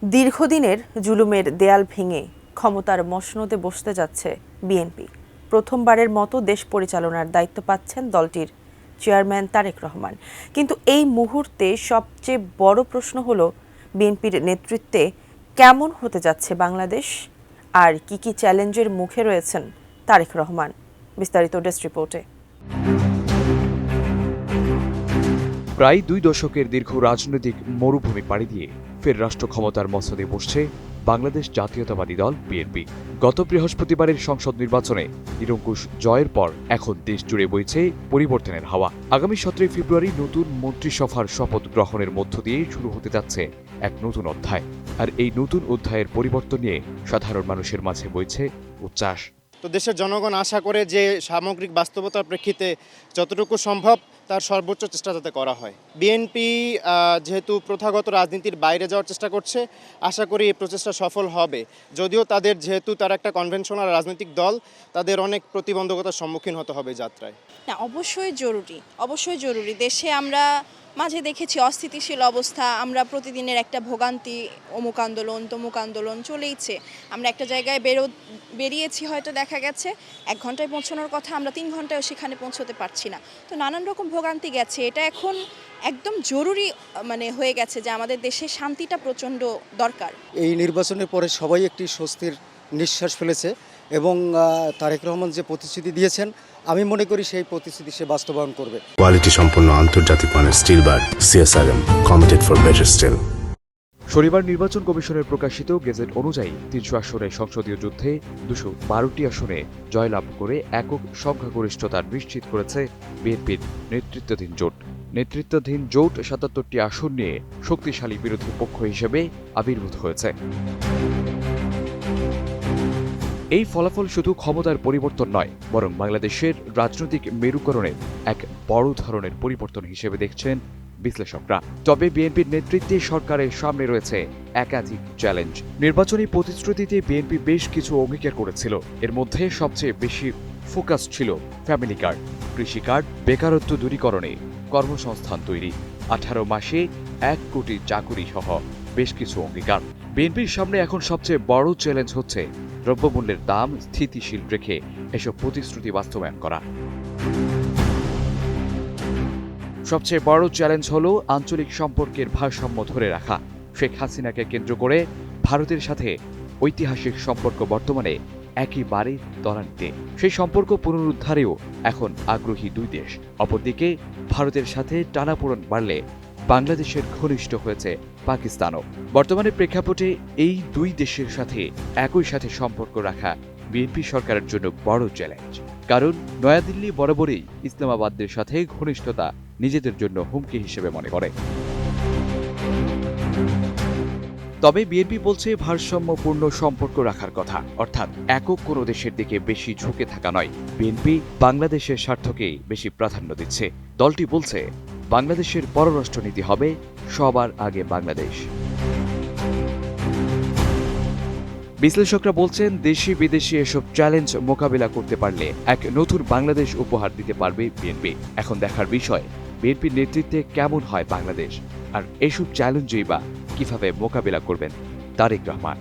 দীর্ঘদিনের জুলুমের দেয়াল ভেঙে ক্ষমতার মসনদে বসতে যাচ্ছে বিএনপি। প্রথমবারের মতো দেশ পরিচালনার দায়িত্ব পাচ্ছেন দলটির চেয়ারম্যান তারেক রহমান। কিন্তু এই মুহূর্তে সবচেয়ে বড় প্রশ্ন হলো, বিএনপির নেতৃত্বে কেমন হতে যাচ্ছে বাংলাদেশ, আর কি কি চ্যালেঞ্জের মুখে রয়েছেন তারেক রহমান। বিস্তারিত ডেস্ক রিপোর্টে। প্রায় 2 দশকের দীর্ঘ রাজনৈতিক মরুভূমি পাড়ি দিয়ে ফের রাষ্ট্র ক্ষমতার মসনদে বসছে বাংলাদেশ জাতীয়তাবাদী দল বিএনপি। গত বৃহস্পতিবারের সংসদ নির্বাচনে নিরঙ্কুশ জয়ের পর এখন দেশ জুড়ে বইছে পরিবর্তনের হাওয়া। আগামী 17 ফেব্রুয়ারি নতুন মন্ত্রিসভার শপথ গ্রহণের মধ্য দিয়ে শুরু হতে যাচ্ছে এক নতুন অধ্যায়। আর এই নতুন অধ্যায়ের পরিবর্তন নিয়ে সাধারণ মানুষের মাঝে বইছে উচ্ছ্বাস। তো দেশের জনগণ আশা করে যে সামগ্রিক বাস্তবতার প্রেক্ষিতে যতটুকু সম্ভব তার সর্বোচ্চ চেষ্টা যাতে করা হয়। বিএনপি যেহেতু প্রথাগত রাজনীতির বাইরে যাওয়ার চেষ্টা করছে, আশা করি এই প্রচেষ্টা সফল হবে। যদিও যেহেতু তারা একটা কনভেনশনাল রাজনৈতিক দল, তাদের অনেক প্রতিবন্ধকতার সম্মুখীন হতে হবে যাত্রায়। না, অবশ্যই জরুরি। দেশে আমরা মাঝে দেখেছি অস্থিতিশীল অবস্থা, আমরা প্রতিদিনের একটা ভোগান্তি, অমুক আন্দোলন তমুক আন্দোলন চলেইছে। আমরা একটা জায়গায় বেরিয়েছি, হয়তো দেখা গেছে 1 ঘন্টায় পৌঁছানোর কথা, আমরা 3 ঘন্টায়ও সেখানে পৌঁছতে পারছি না। তো নানান রকম ভোগান্তি গেছে। এটা এখন একদম জরুরি হয়ে গেছে যে আমাদের দেশে শান্তিটা প্রচণ্ড দরকার। এই নির্বাচনের পরে সবাই একটি স্বস্তির নিঃশ্বাস ফেলেছে এবং তারেক রহমান যে প্রতিশ্রুতি দিয়েছেন, আমি মনে করি সেই প্রতিশ্রুতি সে বাস্তবায়ন করবে। কোয়ালিটি সম্পন্ন আন্তর্জাতিক মানের still bar CSRM, committed for better still. শনিবার নির্বাচন কমিশনের প্রকাশিত গেজেট অনুযায়ী 300 আসনে সংসদীয় যুদ্ধে 212টি আসনে জয়লাভ করে একক সংখ্যাগরিষ্ঠতা নিশ্চিত করেছে বিএনপির নেতৃত্বাধীন জোট। নেতৃত্বাধীন জোট 77টি আসন নিয়ে শক্তিশালী বিরোধী পক্ষ হিসেবে আবির্ভূত হয়েছে। এই ফলাফল শুধু ক্ষমতার পরিবর্তন নয়, বরং বাংলাদেশের রাজনৈতিক মেরুকরণের এক বড় ধরনের পরিবর্তন হিসেবে দেখছেন বিশ্লেষকরা। তবে বিএনপির নেতৃত্বে সরকারের সামনে রয়েছে একাধিক চ্যালেঞ্জ। নির্বাচনী প্রতিশ্রুতিতে বিএনপি বেশ কিছু অঙ্গীকার করেছিল। এর মধ্যে সবচেয়ে বেশি ফোকাস ছিল ফ্যামিলি কার্ড, কৃষি কার্ড, বেকারত্ব দূরীকরণে, কর্মসংস্থান তৈরি, 18 মাসে 1 কোটি চাকুরি সহ বেশ কিছু অঙ্গীকার। বিএনপির সামনে এখন সবচেয়ে বড় চ্যালেঞ্জ হচ্ছে দ্রব্যমূল্যের দাম স্থিতিশীল রেখে এসব প্রতিশ্রুতি বাস্তবায়ন করা। সবচেয়ে বড় চ্যালেঞ্জ হলো আঞ্চলিক সম্পর্কের ভারসাম্য ধরে রাখা। শেখ হাসিনাকে কেন্দ্র করে ভারতের সাথে ঐতিহাসিক সম্পর্ক বর্তমানে একেবারে তলানিতে। সেই সম্পর্ক পুনরুদ্ধারেও এখন আগ্রহী 2 দেশ। অপরদিকে ভারতের সাথে টানাপোড়েন বাড়লে বাংলাদেশের ঘনিষ্ঠ হয়েছে পাকিস্তানও। বর্তমানে প্রেক্ষাপটে এই 2 দেশের সাথে একই সাথে সম্পর্ক রাখা বিএনপি সরকারের জন্য বড় চ্যালেঞ্জ। কারণ নয়াদিল্লি বরাবরই ইসলামাবাদের সাথে ঘনিষ্ঠতা নিজেদের জন্য হুমকি হিসেবে মনে করে। তবে বিএনপি বলছে ভারসাম্যপূর্ণ সম্পর্ক রাখার কথা, অর্থাৎ একক কোনো দেশের দিকে বেশি ঝুঁকে থাকা নয়। বিএনপি বাংলাদেশের স্বার্থকেই বেশি প্রাধান্য দিচ্ছে। দলটি বলছে বাংলাদেশের পররাষ্ট্রনীতি হবে সবার আগে বাংলাদেশ। বিশ্লেষকরা বলছেন, দেশি বিদেশি এসব চ্যালেঞ্জ মোকাবিলা করতে পারলে এক নতুন বাংলাদেশ উপহার দিতে পারবে বিএনপি। এখন দেখার বিষয়, বিএনপির নেতৃত্বে কেমন হয় বাংলাদেশ, আর এসব চ্যালেঞ্জই বা কিভাবে মোকাবিলা করবেন তারেক রহমান।